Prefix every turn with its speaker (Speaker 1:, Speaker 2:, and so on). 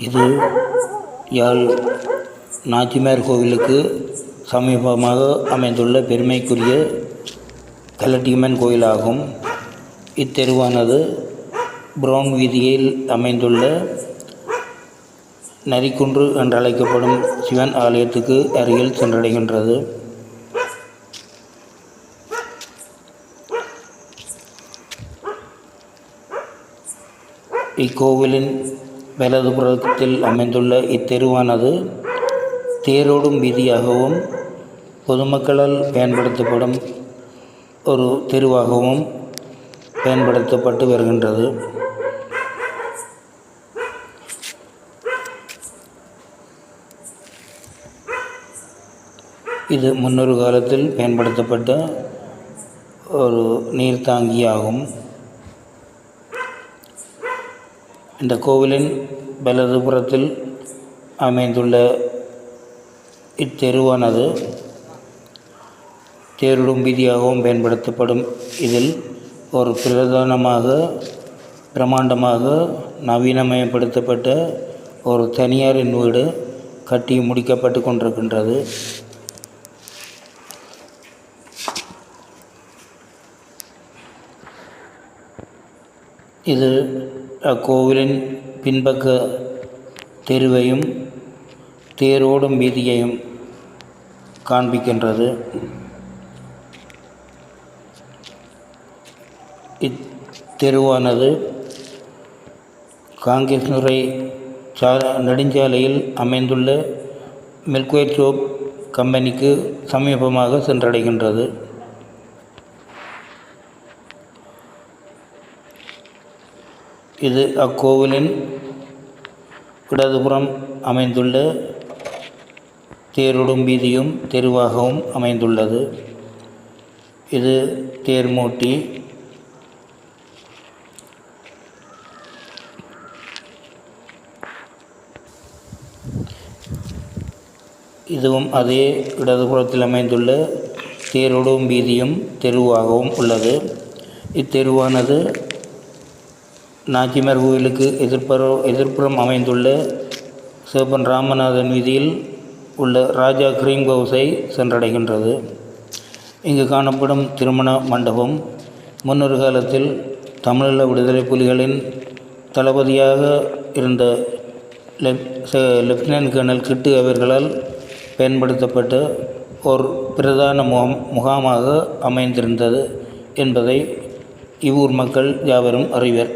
Speaker 1: இது யாழ் நாச்சிமார் கோவிலுக்கு சமீபமாக அமைந்துள்ள பெருமைக்குரிய கலட்டியம்மன் கோயிலாகும். இத்தெருவானது பிரவுன் வீதியில் அமைந்துள்ள நரிக்குன்று என்றழைக்கப்படும் சிவன் ஆலயத்துக்கு அருகில் சென்றடைகின்றது. இக்கோவிலின் வலதுபுறத்தில் அமைந்துள்ள இத்தெருவானது தேரோடும் வீதியாகவும் பொதுமக்களால் பயன்படுத்தப்படும் ஒரு தெருவாகவும் பயன்படுத்தப்பட்டு வருகின்றது. இது முன்னொரு காலத்தில் பயன்படுத்தப்பட்ட ஒரு நீர்த்தாங்கியாகும். இந்த கோவிலின் வலதுபுறத்தில் அமைந்துள்ள இத்தெருவானது தேரிடும் வீதியாகவும் பயன்படுத்தப்படும். இதில் ஒரு பிரமாண்டமாக நவீனமயப்படுத்தப்பட்ட ஒரு தனியாரின் வீடு கட்டி முடிக்கப்பட்டு கொண்டிருக்கின்றது. இது அக்கோவிலின் பின்பக்க தெருவையும் தேரோடும் வீதியையும் காண்பிக்கின்றது. இத்தெருவானது காங்கேசனுரை நெடுஞ்சாலையில் அமைந்துள்ள மில்க்வேட் சோப் கம்பெனிக்கு சமீபமாக சென்றடைகின்றது. இது அக்கோவிலின் இடதுபுறம் அமைந்துள்ள தேரோடும் வீதியும் தெருவாகவும் அமைந்துள்ளது. இது தேர்மூட்டி. இதுவும் அதே இடதுபுறத்தில் அமைந்துள்ள தேரோடும் வீதியும் தெருவாகவும் உள்ளது. இத்தெருவானது நாச்சிமார் கோவிலுக்கு எதிர்ப்புறம் அமைந்துள்ள சேப்பன் ராமநாதன் வீதியில் உள்ள ராஜா கிரீம் ஹவுஸை சென்றடைகின்றது. இங்கு காணப்படும் திருமண மண்டபம் முன்னொரு காலத்தில் தமிழீழ விடுதலை புலிகளின் தளபதியாக இருந்த லெப்டினன்ட் கர்னல் கிட்டு அவர்களால் பயன்படுத்தப்பட்ட ஒரு பிரதான முகாமாக அமைந்திருந்தது என்பதை இவ்வூர் மக்கள் யாவரும் அறிவர்.